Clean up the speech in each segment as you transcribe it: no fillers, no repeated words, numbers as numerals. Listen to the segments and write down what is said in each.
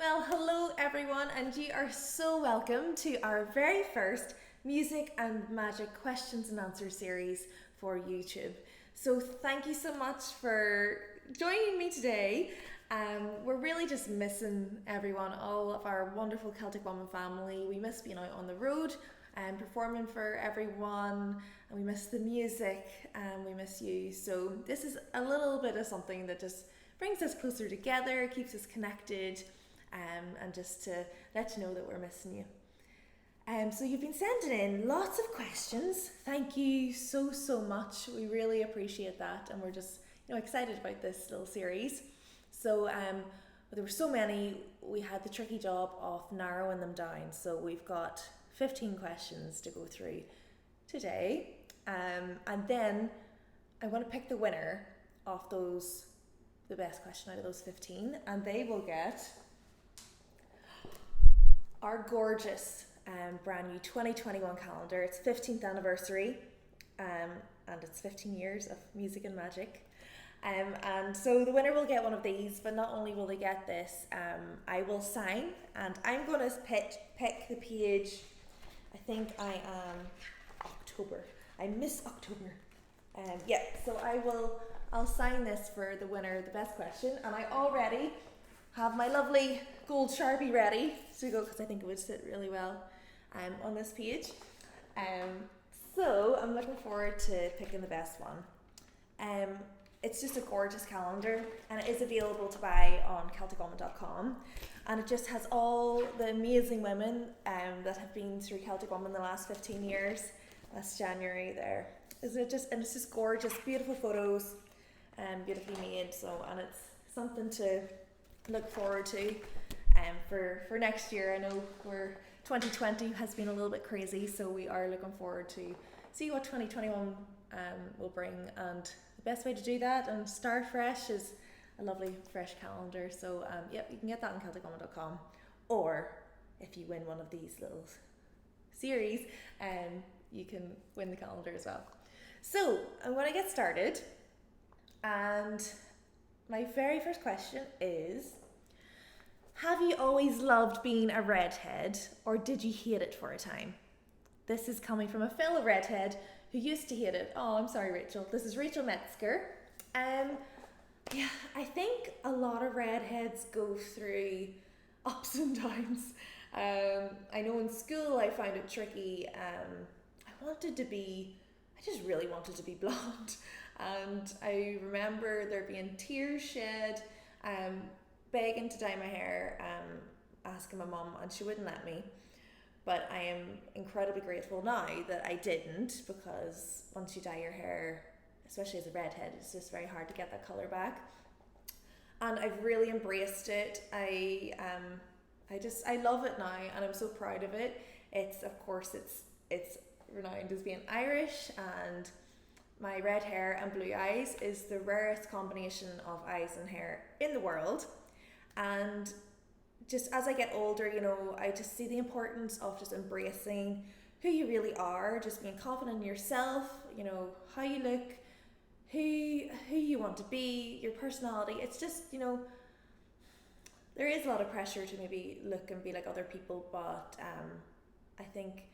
Well, hello everyone, and you are so welcome to our very first music and magic questions and answer series for YouTube. So, thank you so much for joining me today. We're really just missing everyone, all of our wonderful Celtic Woman family. We miss being out on the road and performing for everyone, and we miss the music, and we miss you. So, this is a little bit of something that just brings us closer together, keeps us connected, and just to let you know that we're missing you. So you've been sending in lots of questions. Thank you so much. We really appreciate that, and we're just excited about this little series. So there were so many. We had the tricky job of narrowing them down. So we've got 15 questions to go through today, and then I want to pick the winner of those, the best question out of those 15, and they will get our gorgeous brand new 2021 calendar. It's 15th anniversary, and it's 15 years of music and magic. And so the winner will get one of these, but not only will they get this, I will sign, and I'm going to pick the page. I think I am October. I miss October. So I'll sign this for the winner, the best question, and I already have my lovely gold Sharpie ready to go because I think it would sit really well on this page. So I'm looking forward to picking the best one. It's just a gorgeous calendar, and it is available to buy on CelticWoman.com, and it just has all the amazing women that have been through Celtic Woman the last 15 years. That's January there. And it's just gorgeous, beautiful photos, beautifully made. And it's something to look forward to for next year. I know 2020 has been a little bit crazy, so we are looking forward to see what 2021 will bring, and the best way to do that and start fresh is a lovely fresh calendar. So you can get that on CelticWoman.com, or if you win one of these little series, you can win the calendar as well. So I'm going to get started, and my very first question is, have you always loved being a redhead, or did you hate it for a time? This is coming from a fellow redhead who used to hate it. Oh, I'm sorry, Rachel. This is Rachel Metzger. I think a lot of redheads go through ups and downs. I know in school I found it tricky. I just really wanted to be blonde. And I remember there being tears shed, begging to dye my hair, asking my mum, and she wouldn't let me. But I am incredibly grateful now that I didn't, because once you dye your hair, especially as a redhead, it's just very hard to get that colour back. And I've really embraced it. I love it now, and I'm so proud of it. It's renowned as being Irish, and my red hair and blue eyes is the rarest combination of eyes and hair in the world. And just as I get older, I just see the importance of just embracing who you really are, just being confident in yourself, how you look, who you want to be, your personality. It's just, there is a lot of pressure to maybe look and be like other people, but I think,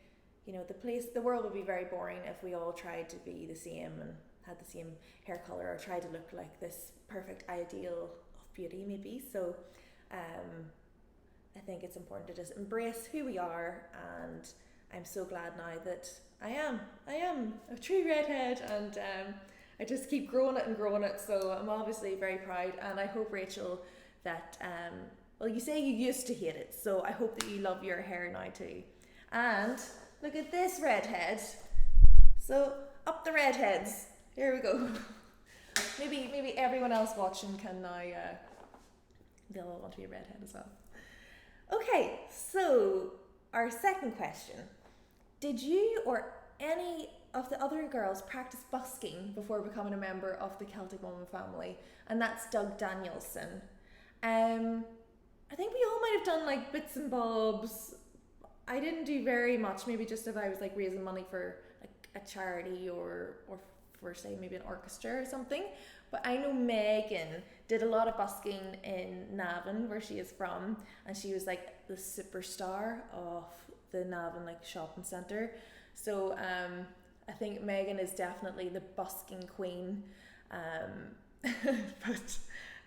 the world would be very boring if we all tried to be the same and had the same hair color, or tried to look like this perfect ideal of beauty maybe. So I think it's important to just embrace who we are, and I'm so glad now that I am a true redhead, and I just keep growing it. So I'm obviously very proud, and I hope, Rachel, that you say you used to hate it, so I hope that you love your hair now too. And look at this redhead. So up the redheads. Here we go. Maybe everyone else watching can now they'll all want to be a redhead as well. Okay, so our second question. Did you or any of the other girls practice busking before becoming a member of the Celtic Woman family? And that's Doug Danielson. I think we all might have done like bits and bobs. I didn't do very much, maybe just if I was like raising money for like a charity or for say maybe an orchestra or something. But I know Megan did a lot of busking in Navan, where she is from, and she was like the superstar of the Navan like shopping centre. So I think Megan is definitely the busking queen. But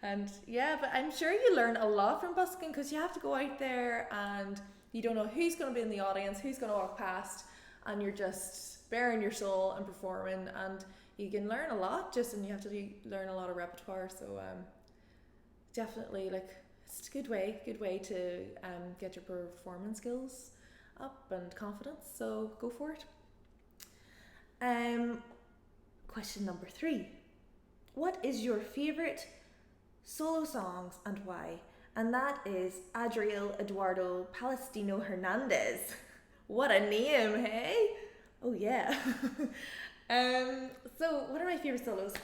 I'm sure you learn a lot from busking, because you have to go out there and you don't know who's going to be in the audience, who's going to walk past, and you're just bearing your soul and performing, and you can learn a lot and you have to learn a lot of repertoire. So definitely, like, it's a good way to get your performance skills up and confidence. So go for it. Question number 3. What is your favourite solo songs and why? And that is Adriel Eduardo Palestino Hernandez. What a name, hey? Oh yeah. So what are my favourite solos?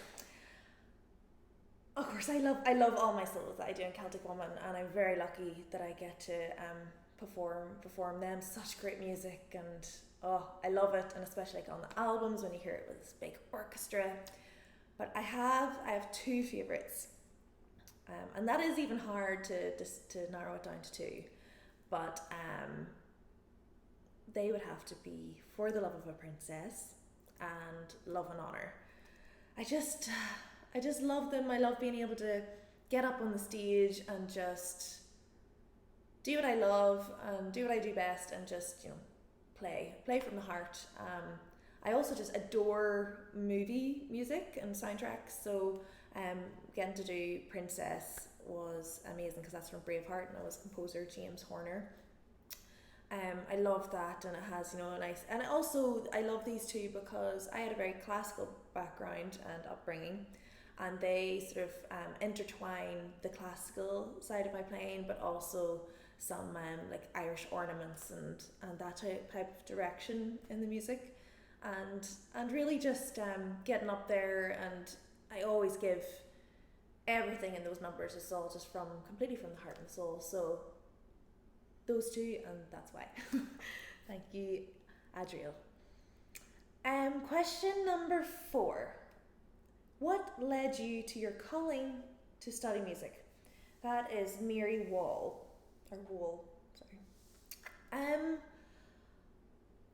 Of course, I love all my solos that I do in Celtic Woman, and I'm very lucky that I get to perform them. Such great music, and I love it, and especially like on the albums when you hear it with this big orchestra. But I have 2 favourites, and that is even hard to narrow it down to 2. But they would have to be For the Love of a Princess and Love and Honour. I just love them. I love being able to get up on the stage and just do what I love and do what I do best, and just play from the heart. I also just adore movie music and soundtracks, so getting to do Princess was amazing, because that's from Braveheart, and it was composer James Horner. I love that, and it has a nice, and I love these 2 because I had a very classical background and upbringing, and they sort of intertwine the classical side of my playing, but also some like Irish ornaments and that type of direction in the music. And really just getting up there, and I always give everything in those numbers. It's all just completely from the heart and soul. So those 2, and that's why. Thank you, Adriel. Question number 4. What led you to your calling to study music? That is Mary Wall.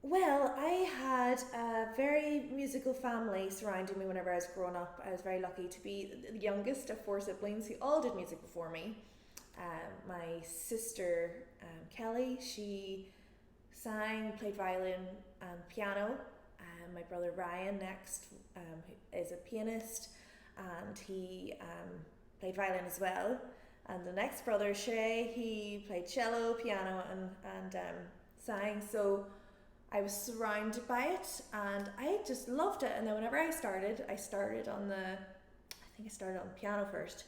Well, I had a very musical family surrounding me whenever I was growing up. I was very lucky to be the youngest of 4 siblings who all did music before me. My sister Kelly, she sang, played violin and piano. My brother Ryan next is a pianist, and he played violin as well. And the next brother, Shay, he played cello, piano, and sang. So I was surrounded by it, and I just loved it. And then whenever I started on the piano first,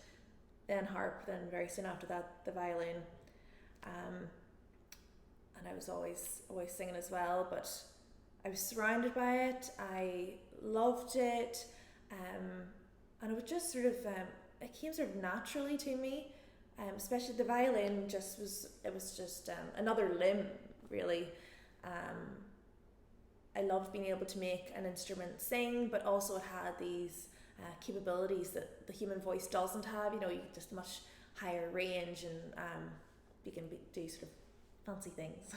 then harp, then very soon after that the violin, and I was always singing as well. But I was surrounded by it. I loved it, and it was just sort of it came sort of naturally to me. Especially the violin was just another limb, really. I loved being able to make an instrument sing, but also it had these capabilities that the human voice doesn't have. You just much higher range, and you can do sort of fancy things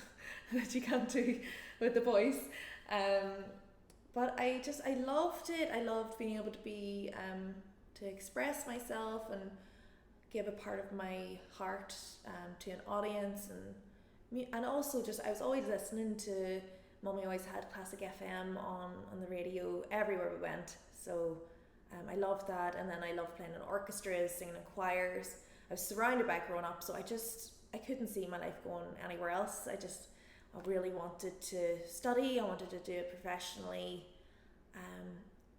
that you can't do with the voice. But I loved it. I loved being able to be to express myself and give a part of my heart to an audience, and also just I was always listening to. Mummy always had classic FM on the radio everywhere we went, so I loved that. And then I loved playing in orchestras, singing in choirs. I was surrounded by it growing up, so I couldn't see my life going anywhere else. I really wanted to study. I wanted to do it professionally,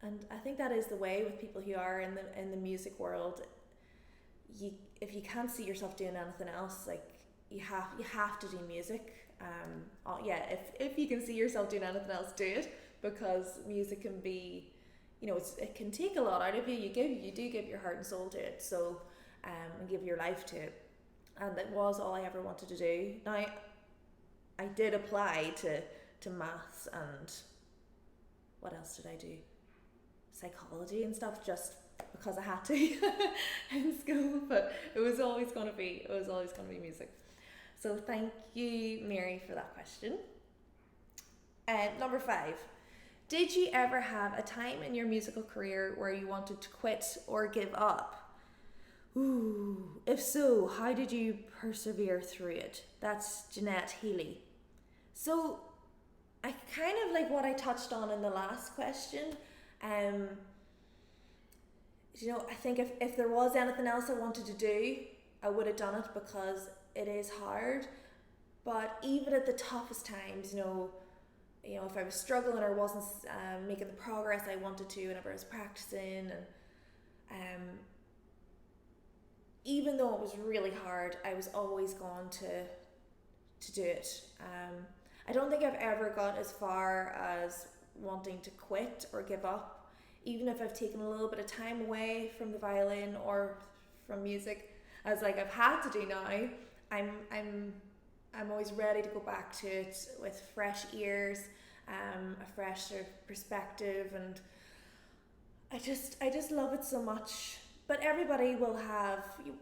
and I think that is the way with people who are in the music world. If you can't see yourself doing anything else, like you have to do music. If you can see yourself doing anything else, do it, because music can be, it can take a lot out of you. You do give your heart and soul to it, so and give your life to it, and that was all I ever wanted to do. Now, I did apply to maths, and what else did I do? psychology and stuff just because I had to in school, but it was always going to be music. So thank you, Mary, for that question. Number 5. Did you ever have a time in your musical career where you wanted to quit or give up? Ooh, if so, how did you persevere through it? That's Jeanette Healy. So I kind of like what I touched on in the last question. You know, I think if there was anything else I wanted to do, I would have done it because it is hard. But even at the toughest times, you know, if I was struggling or wasn't making the progress I wanted to whenever I was practicing, and even though it was really hard, I was always going to do it. I don't think I've ever got as far as wanting to quit or give up. Even if I've taken a little bit of time away from the violin or from music, as like I've had to do now, I'm always ready to go back to it with fresh ears, a fresh sort of perspective, and I just love it so much. But everybody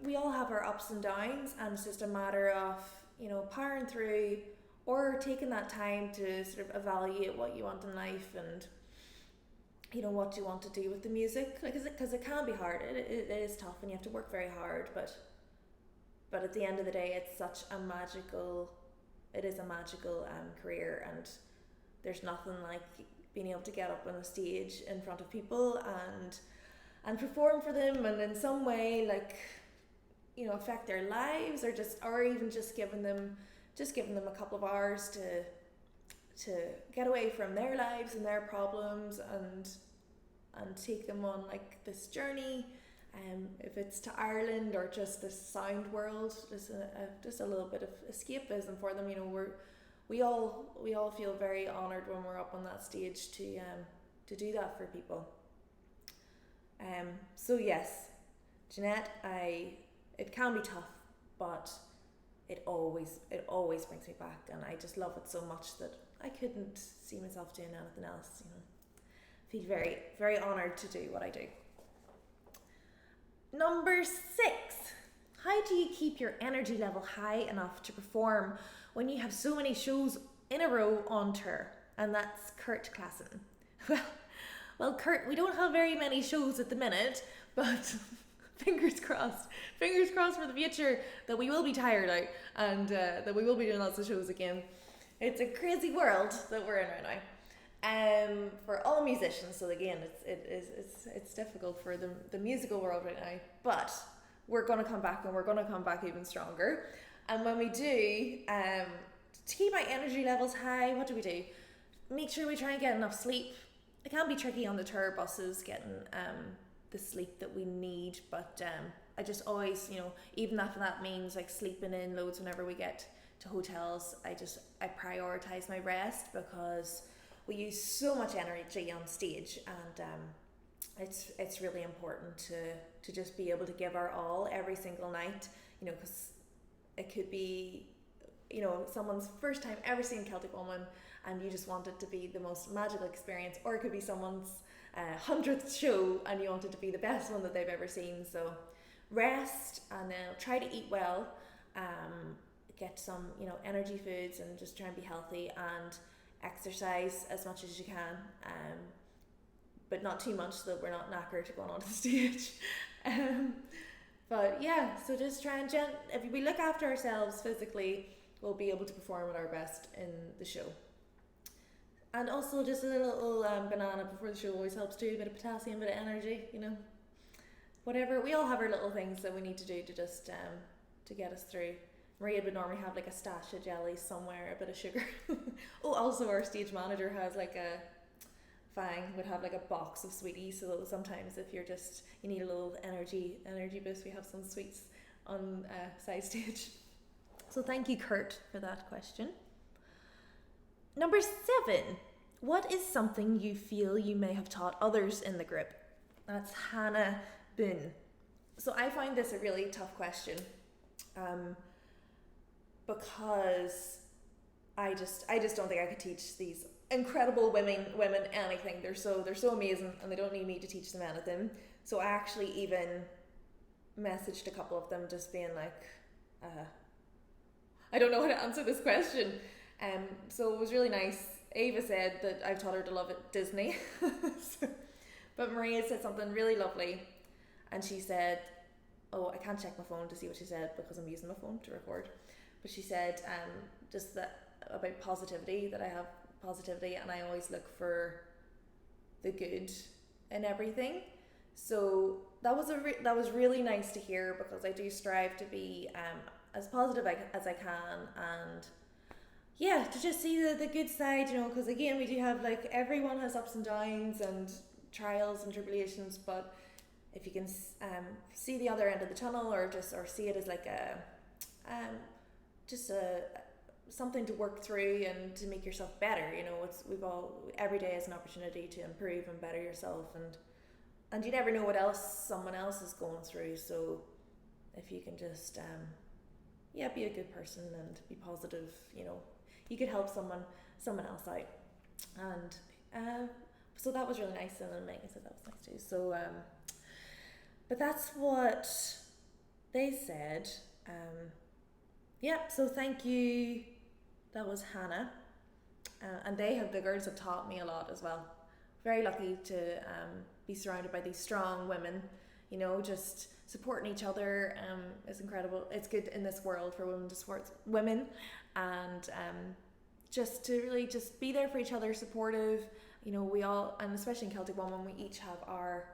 we all have our ups and downs, and it's just a matter of, you know, powering through or taking that time to sort of evaluate what you want in life and, you know, what you want to do with the music, because it can be hard. It is tough, and you have to work very hard. But at the end of the day, it's a magical career, and there's nothing like being able to get up on a stage in front of people and perform for them, and in some way, like, you know, affect their lives, or even just giving them a couple of hours to get away from their lives and their problems and take them on like this journey, if it's to Ireland or just the sound world, just a little bit of escapism for them. You know, we all feel very honoured when we're up on that stage to do that for people. So yes, Jeanette, it can be tough, but it always brings me back, and I just love it so much that I couldn't see myself doing anything else. You know, feel very, very honoured to do what I do. Number 6. How do you keep your energy level high enough to perform when you have so many shows in a row on tour? And that's Kurt Klassen. Well, Kurt, we don't have very many shows at the minute, but fingers crossed for the future that we will be tired out, and that we will be doing lots of shows again. It's a crazy world that we're in right now. For all musicians, so again, it's difficult for the musical world right now, but we're going to come back, and we're going to come back even stronger. And when we do, to keep my energy levels high, what do? Make sure we try and get enough sleep. It can be tricky on the tour buses getting the sleep that we need, but I just always, you know, even if that means like sleeping in loads whenever we get to hotels, I prioritize my rest, because we use so much energy on stage, and it's really important to just be able to give our all every single night, you know, because it could be, you know, someone's first time ever seeing Celtic Woman, and you just want it to be the most magical experience, or it could be someone's 100th show and you want it to be the best one that they've ever seen. So rest, and then try to eat well, get some, you know, energy foods, and just try and be healthy, and exercise as much as you can, but not too much so that we're not knackered going onto the stage. But yeah, so just try and if we look after ourselves physically, we'll be able to perform at our best in the show. And also just a little banana before the show always helps too. A bit of potassium, a bit of energy, you know. Whatever, we all have our little things that we need to do to just to get us through. Maria would normally have like a stash of jellies somewhere, a bit of sugar. Oh, also our stage manager has like would have like a box of sweeties, so that sometimes if you need a little energy boost, we have some sweets on side stage. So thank you, Kurt, for that question. Number 7, what is something you feel you may have taught others in the group? That's Hannah Boone. So I find this a really tough question, because I just don't think I could teach these incredible women anything. They're so amazing, and they don't need me to teach them anything. So I actually even messaged a couple of them just being like, I don't know how to answer this question. So it was really nice. Ava said that I've taught her to love it Disney. But Maria said something really lovely, and she said, oh, I can't check my phone to see what she said because I'm using my phone to record. But she said just that about positivity, that I have positivity and I always look for the good in everything. So that was really nice to hear, because I do strive to be as positive as I can, and yeah, to just see the good side, you know, because again, we do have, like, everyone has ups and downs and trials and tribulations, but if you can see the other end of the tunnel, or see it as like a something to work through and to make yourself better, you know, every day is an opportunity to improve and better yourself, and you never know what else someone else is going through. So if you can just be a good person and be positive, you know, you could help someone else out. And so that was really nice, and then Megan said that was nice too. So but that's what they said. So thank you. That was Hannah, and the girls have taught me a lot as well. Very lucky to be surrounded by these strong women, you know, just supporting each other is incredible. It's good in this world for women to support women, and just to really just be there for each other, supportive. You know, we all, and especially in Celtic Woman, we each have our,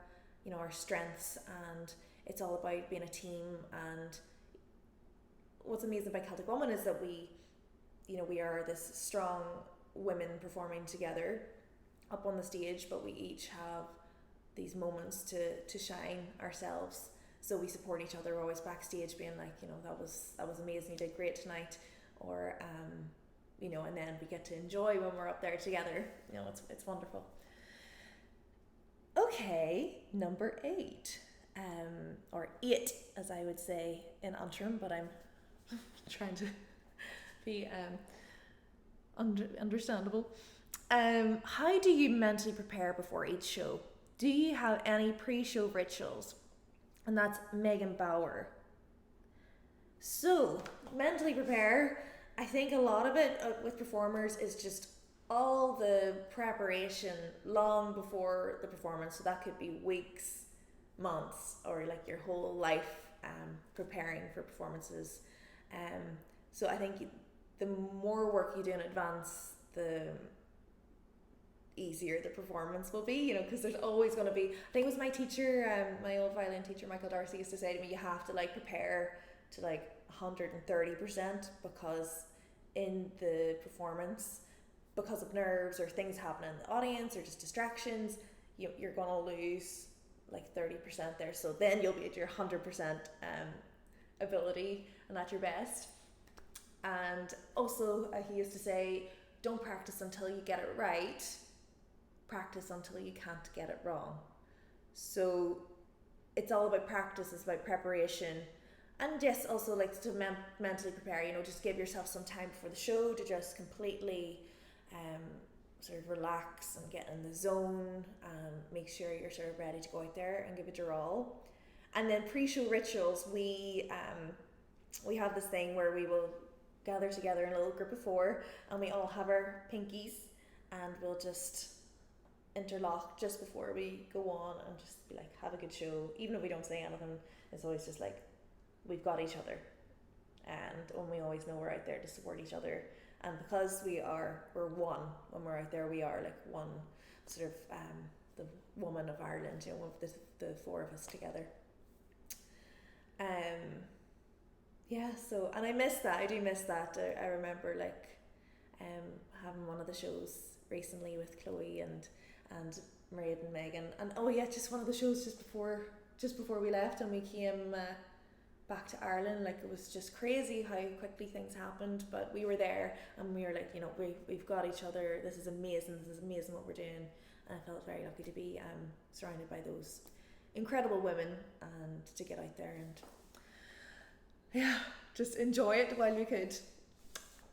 you know, our strengths, and it's all about being a team. And what's amazing about Celtic Woman is that we are this strong women performing together up on the stage, but we each have these moments to shine ourselves. So we support each other. We're always backstage being like, you know, that was amazing, you did great tonight, or you know, and then we get to enjoy when we're up there together. You know, it's wonderful. Okay, number 8, or 8 as I would say in Antrim, but I'm trying to be understandable. How do you mentally prepare before each show? Do you have any pre-show rituals? And that's Megan Bauer. So, mentally prepare, I think a lot of it with performers is just all the preparation long before the performance. So that could be weeks, months, or like your whole life preparing for performances. So I think the more work you do in advance, the easier the performance will be, you know, because there's always going to be, I think it was my teacher, my old violin teacher Michael Darcy used to say to me, you have to like prepare to like 130%, because in the performance, because of nerves or things happening in the audience or just distractions, you're going to lose like 30% there. So then you'll be at your 100% ability and at your best. And also he used to say, don't practice until you get it right, practice until you can't get it wrong. So it's all about practice, it's about preparation. And yes, also like to mentally prepare, you know, just give yourself some time before the show to just completely sort of relax and get in the zone, and make sure you're sort of ready to go out there and give it your all. And then pre-show rituals, we have this thing where we will gather together in a little group of 4, and we all have our pinkies, and we'll just interlock just before we go on and just be like, have a good show. Even if we don't say anything, it's always just like, we've got each other, and we always know we're out there to support each other. And because we're one when we're out there, we are like one sort of the woman of Ireland, you know, the 4 of us together. So, and I miss that. I do miss that. I remember like having one of the shows recently with Chloe and Mairead and Megan, and just one of the shows just before we left, and we came back to Ireland. Like, it was just crazy how quickly things happened, but we were there and we were like, you know, we've got each other. This is amazing what we're doing. And I felt very lucky to be surrounded by those incredible women, and to get out there and just enjoy it while you could.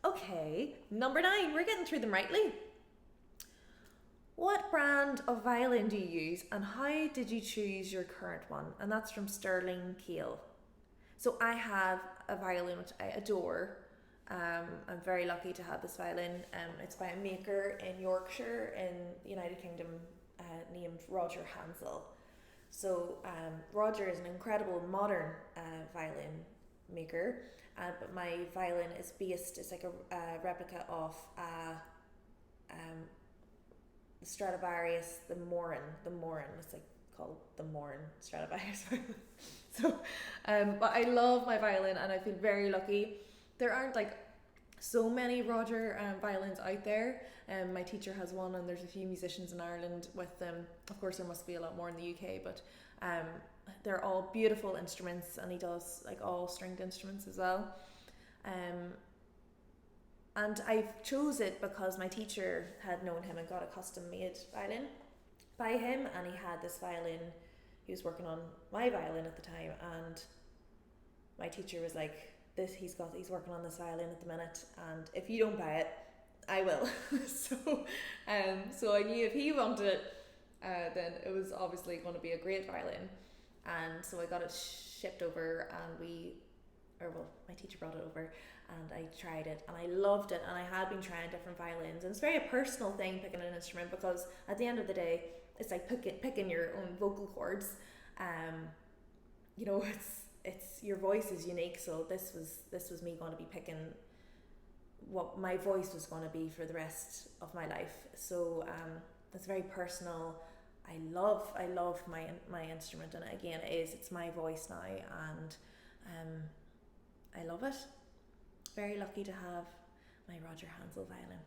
Okay, number 9, we're getting through them rightly. What brand of violin do you use and how did you choose your current one? And that's from Sterling Keel. So I have a violin which I adore. I'm very lucky to have this violin. It's by a maker in Yorkshire in the United Kingdom named Roger Hansel. So Roger is an incredible modern violin maker, but my violin is based, it's like a replica of the Stradivarius, the Morin, it's like called the Morin Stradivarius. So, but I love my violin and I feel very lucky. There aren't like so many Roger violins out there. My teacher has one and there's a few musicians in Ireland with them. Of course there must be a lot more in the UK, but they're all beautiful instruments and he does like all stringed instruments as well. And I chose it because my teacher had known him and got a custom made violin by him, and he had this violin, he was working on my violin at the time, and my teacher was like, he's working on this violin at the minute and if you don't buy it, I will. So I knew if he wanted it, then it was obviously going to be a great violin. And so I got it shipped over and my teacher brought it over and I tried it and I loved it, and I had been trying different violins, and it's very a personal thing picking an instrument because at the end of the day it's like picking your own vocal cords. You know, it's your voice is unique, so this was me going to be picking what my voice was going to be for the rest of my life. So it's very personal. I love my instrument, and again it's my voice now, and I love it. Very lucky to have my Roger Hansel violin.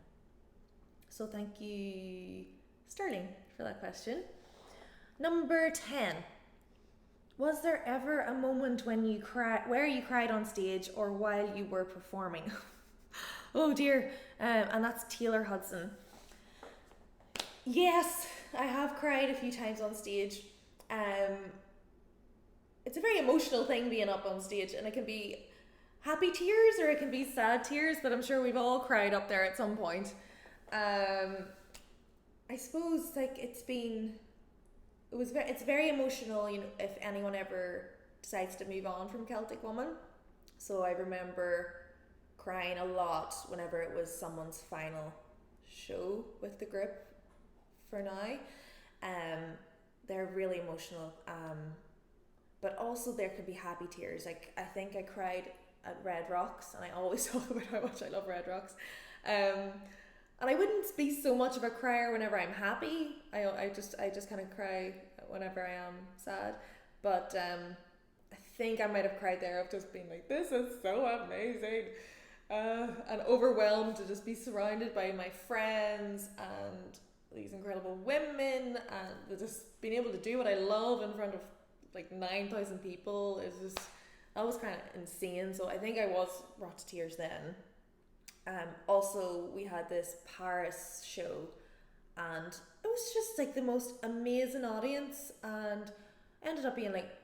So thank you, Sterling, for that question. Number 10. Was there ever a moment where you cried on stage or while you were performing? Oh dear. And that's Taylor Hudson. Yes, I have cried a few times on stage. It's a very emotional thing being up on stage, and it can be happy tears or it can be sad tears, but I'm sure we've all cried up there at some point. I suppose like it's very emotional, you know, if anyone ever decides to move on from Celtic Woman. So I remember crying a lot whenever it was someone's final show with the group for now. They're really emotional. But also there could be happy tears. Like I think I cried at Red Rocks, and I always talk about how much I love Red Rocks. And I wouldn't be so much of a crier whenever I'm happy. I just kind of cry whenever I am sad. But I think I might have cried there of just being like, this is so amazing. And overwhelmed to just be surrounded by my friends and these incredible women, and just being able to do what I love in front of like 9,000 people is just, that was kind of insane. So I think I was brought to tears then. Also we had this Paris show, and it was just like the most amazing audience, and ended up being like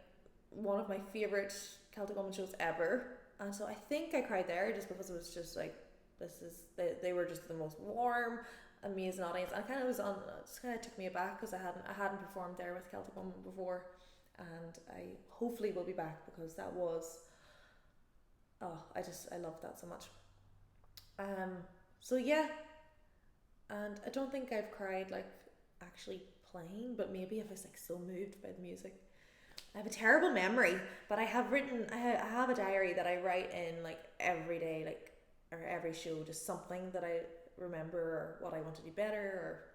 one of my favorite Celtic Woman shows ever. And so I think I cried there just because it was just like, they were just the most warm, amazing audience. And it just kind of took me aback because I hadn't performed there with Celtic Woman before, and I hopefully will be back because that was, I loved that so much. So yeah, and I don't think I've cried like actually playing, but maybe if I was like so moved by the music. I have a terrible memory, but I have a diary that I write in like every day, like, or every show, just something that I remember or what I want to do better,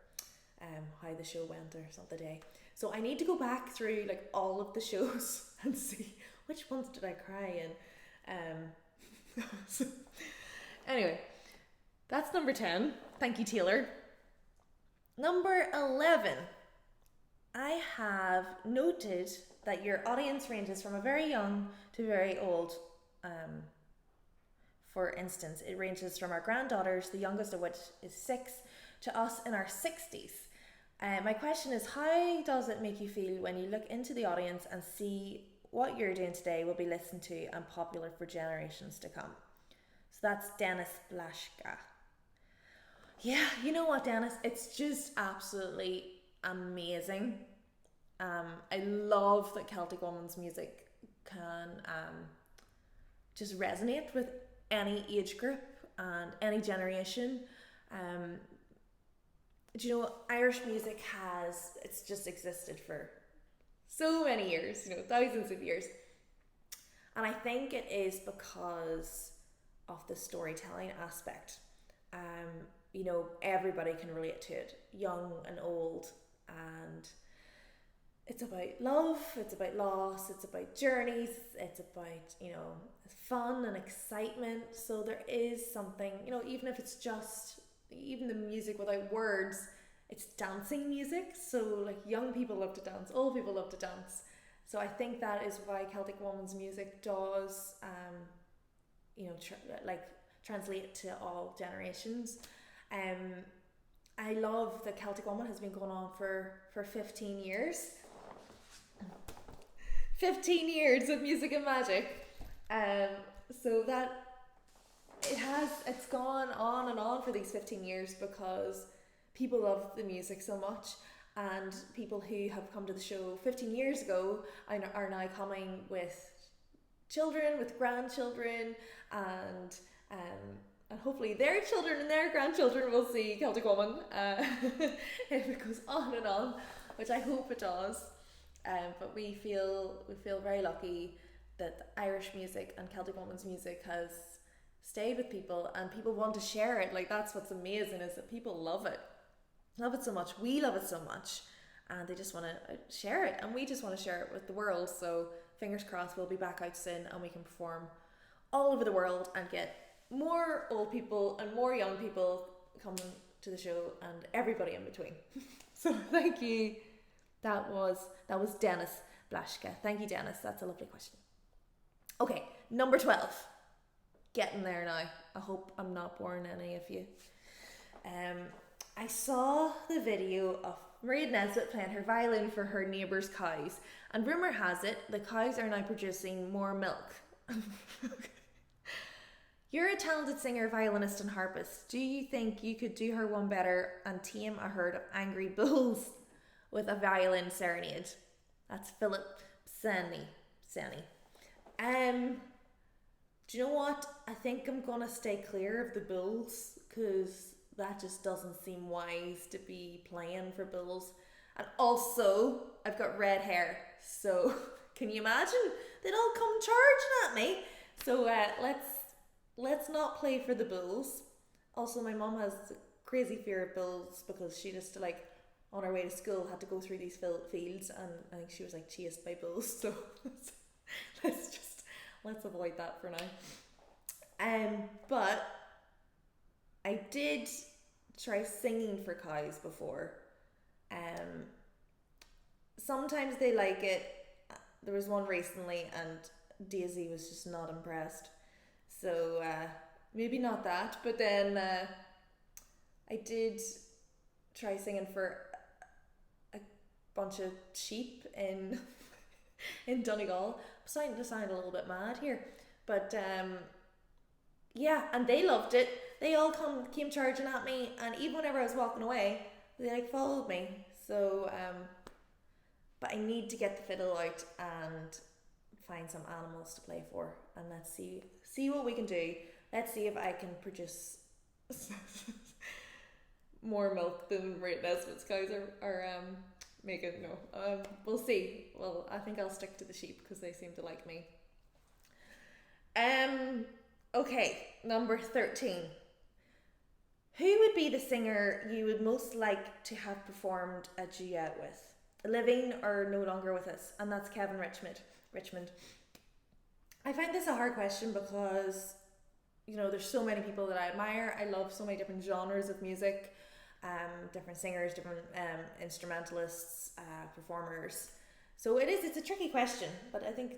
or how the show went or something day. So I need to go back through like all of the shows and see which ones did I cry in. So, anyway, that's number 10. Thank you, Taylor. Number 11. I have noted that your audience ranges from a very young to very old. For instance, it ranges from our granddaughters, the youngest of which is 6, to us in our 60s. My question is, how does it make you feel when you look into the audience and see what you're doing today will be listened to and popular for generations to come? So that's Dennis Blashka. Yeah, you know what, Dennis? It's just absolutely amazing. I love that Celtic Woman's music can just resonate with any age group and any generation. Um, do you know, Irish music it's just existed for so many years, thousands of years. And I think it is because of the storytelling aspect. Everybody can relate to it, young and old, and it's about love, it's about loss, it's about journeys, it's about, fun and excitement. So there is something, even if it's just, even the music without words, it's dancing music. So like young people love to dance, old people love to dance. So I think that is why Celtic Woman's music does, translate to all generations. I love that Celtic Woman has been going on for 15 years. 15 years of music and magic. So that it's gone on and on for these 15 years because people love the music so much, and people who have come to the show 15 years ago are now coming with children, with grandchildren, and hopefully their children and their grandchildren will see Celtic Woman. If it goes on and on, which I hope it does. But we feel very lucky that Irish music and Celtic Woman's music has stayed with people, and people want to share it. Like, that's what's amazing, is that people love it so much. We love it so much, and they just want to share it, and we just want to share it with the world. So fingers crossed we'll be back out soon and we can perform all over the world and get more old people and more young people coming to the show, and everybody in between. So thank you. That was Dennis Blaschke. Thank you, Dennis. That's a lovely question. Okay, number 12. Getting there now. I hope I'm not boring any of you. I saw the video of Maria Nesbitt playing her violin for her neighbour's cows, and rumour has it the cows are now producing more milk. You're a talented singer, violinist and harpist. Do you think you could do her one better and tame a herd of angry bulls with a violin serenade? That's Philip Sani. Do you know what? I think I'm gonna stay clear of the bulls, because that just doesn't seem wise to be playing for bulls. And also, I've got red hair, so can you imagine? They'd all come charging at me. So let's not play for the bulls. Also, my mom has a crazy fear of bulls because she just on her way to school had to go through these fields, and I think she was chased by bulls. So let's avoid that for now. But I did try singing for cows before. Sometimes they like it. There was one recently and Daisy was just not impressed. So maybe not that. But then I did try singing for a bunch of sheep in in Donegal. I'm starting to sound a little bit mad here, but yeah, and they loved it. They all came charging at me, and even whenever I was walking away, they followed me. So but I need to get the fiddle out and find some animals to play for, and let's see what we can do. Let's see if I can produce more milk than Maria Nesbitt's cows are making. No, we'll see. Well, I think I'll stick to the sheep because they seem to like me. Okay, number 13. Who would be the singer you would most like to have performed a duet with, living or no longer with us? And that's Kevin Richmond. I find this a hard question because there's so many people that I admire. I love so many different genres of music. Different singers, different instrumentalists, performers. So it's a tricky question, but I think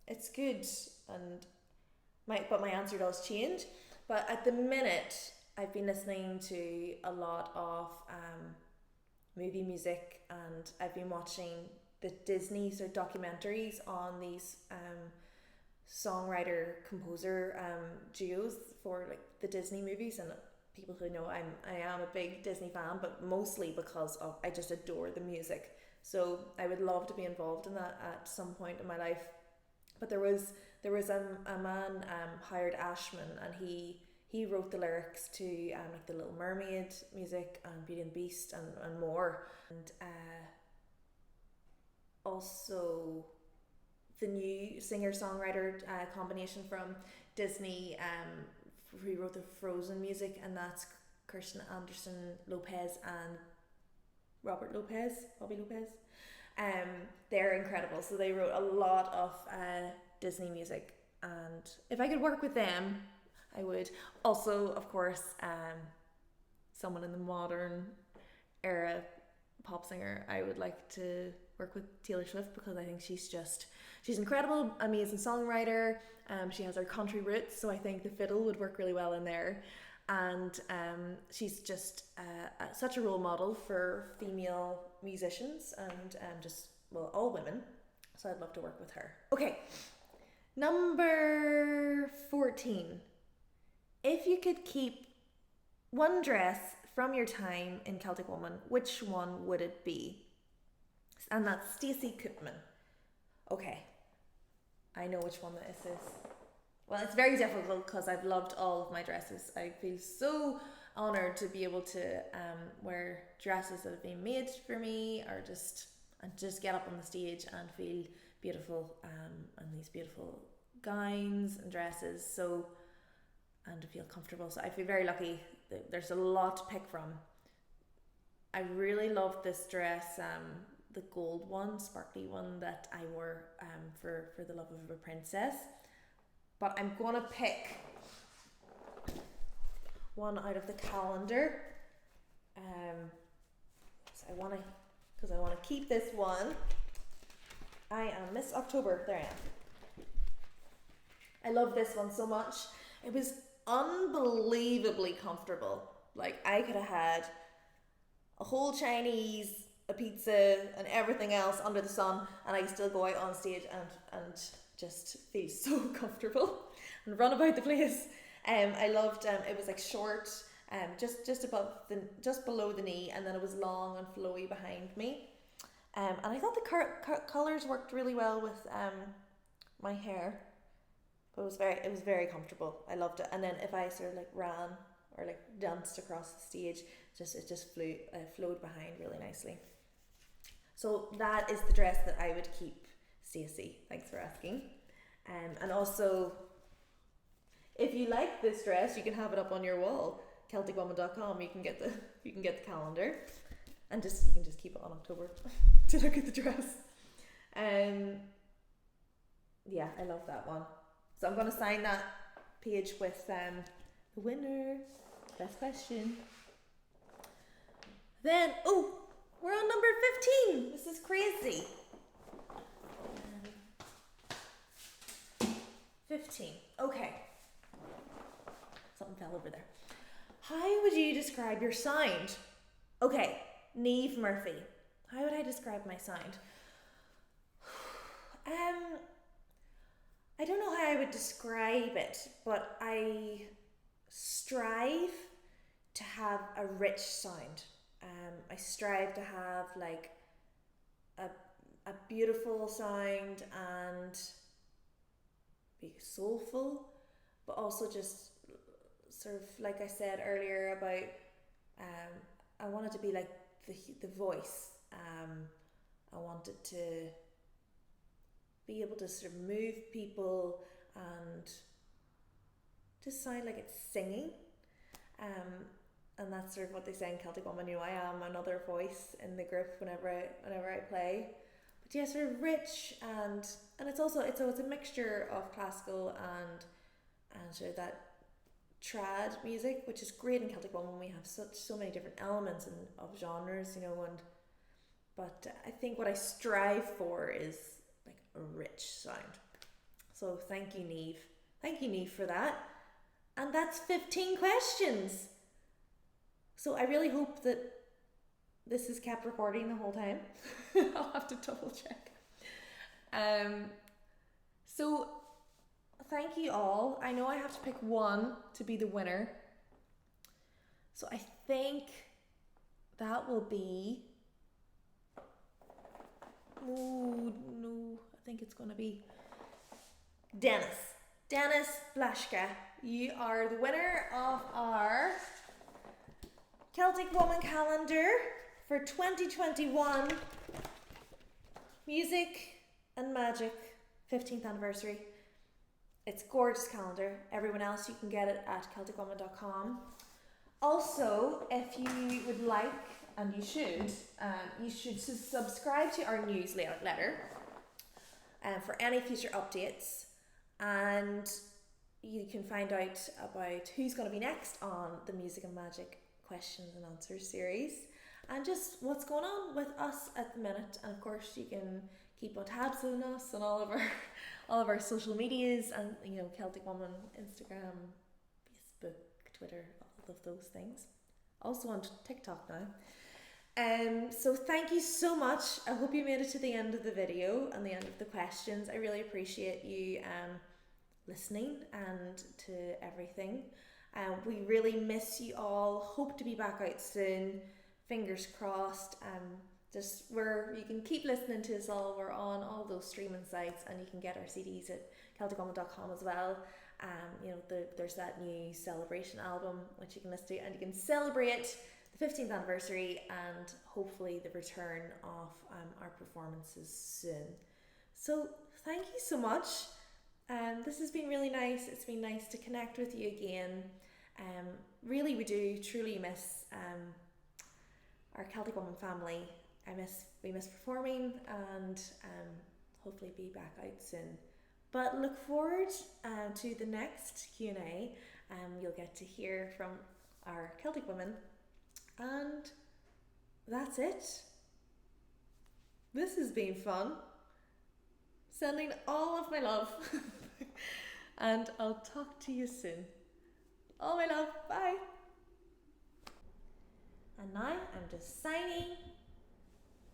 it's good, and my answer does change. But at the minute, I've been listening to a lot of movie music, and I've been watching the Disney sort of documentaries on these songwriter composer duos for the Disney movies, and people who know I am a big Disney fan, but mostly because of I just adore the music. So I would love to be involved in that at some point in my life. But there was a man, Howard Ashman, and he wrote the lyrics to like the Little Mermaid music and Beauty and the Beast and more. And also the new singer-songwriter combination from Disney, who wrote the Frozen music, and that's Kirsten Anderson Lopez and Bobby Lopez. They're incredible. So they wrote a lot of Disney music, and if I could work with them, I would. Also, of course, someone in the modern era pop singer, I would like to work with Taylor Swift, because I think she's incredible, amazing songwriter. She has her country roots, so I think the fiddle would work really well in there. And she's just such a role model for female musicians and all women. So I'd love to work with her. Okay, number 14. If you could keep one dress from your time in Celtic Woman, which one would it be? And that's Stacey Koopman. Okay, I know which one this is. Well, it's very difficult because I've loved all of my dresses. I feel so honoured to be able to wear dresses that have been made for me, or just get up on the stage and feel beautiful, and these beautiful gowns and dresses. So, and to feel comfortable. So I feel very lucky. There's a lot to pick from. I really love this dress, the gold one, sparkly one that I wore for the love of a princess. But I'm gonna pick one out of the calendar. So because I wanna keep this one. I am Miss October. There I am. I love this one so much. It was unbelievably comfortable. Like, I could have had a whole Chinese, a pizza, and everything else under the sun, and I could still go out on stage and just feel so comfortable and run about the place. I loved it was like short, just below the knee, and then it was long and flowy behind me. And I thought the colours worked really well with my hair. But it was very comfortable. I loved it. And then if I sort of like ran or like danced across the stage, it just flowed behind really nicely. So that is the dress that I would keep, Stacey. Thanks for asking. And also, if you like this dress, you can have it up on your wall, CelticWoman.com. You can get the calendar, and you can just keep it on October to look at the dress. Yeah, I love that one. So I'm going to sign that page with the winner. Best question. Then, we're on number 15. This is crazy. 15. Okay. Something fell over there. How would you describe your sound? Okay, Niamh Murphy. How would I describe my sound? I don't know how I would describe it, but I strive to have a rich sound. I strive to have like a beautiful sound and be soulful, but also just sort of like I said earlier about I want it to be like the voice. I want it to be able to sort of move people and just sound like it's singing. And that's sort of what they say in Celtic Woman. You know, I am another voice in the group whenever I play. But yeah, sort of rich and it's a mixture of classical and sort of that trad music, which is great in Celtic Woman. We have so many different elements and of genres, you know, but I think what I strive for is like a rich sound. So thank you, Niamh. Thank you, Niamh, for that. And that's 15 questions. So I really hope that this is kept recording the whole time. I'll have to double check. So thank you all. I know I have to pick one to be the winner. So I think that will be, oh no, I think it's going to be Dennis Blaschka. You are the winner of our Celtic Woman calendar for 2021 Music and Magic 15th anniversary. It's a gorgeous calendar. Everyone else, you can get it at celticwoman.com. Also, if you would like, and you should subscribe to our newsletter for any future updates, and you can find out about who's going to be next on the Music and Magic questions and answers series, and just what's going on with us at the minute. And of course, you can keep on tabs on us on all of our social medias, and Celtic Woman, Instagram, Facebook, Twitter, all of those things. Also on TikTok now. So thank you so much. I hope you made it to the end of the video and the end of the questions. I really appreciate you listening and to everything. We really miss you all. Hope to be back out soon. Fingers crossed. Just where you can keep listening to us all. We're on all those streaming sites, and you can get our CDs at celticwoman.com as well. There's that new celebration album which you can listen to, and you can celebrate the 15th anniversary and hopefully the return of our performances soon. So thank you so much. This has been really nice. It's been nice to connect with you again. Really, we do truly miss our Celtic Woman family. We miss performing, and hopefully be back out soon. But look forward to the next Q&A. You'll get to hear from our Celtic Woman, and that's it. This has been fun. Sending all of my love. And I'll talk to you soon. All my love. Bye. And now I'm just signing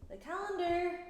the calendar.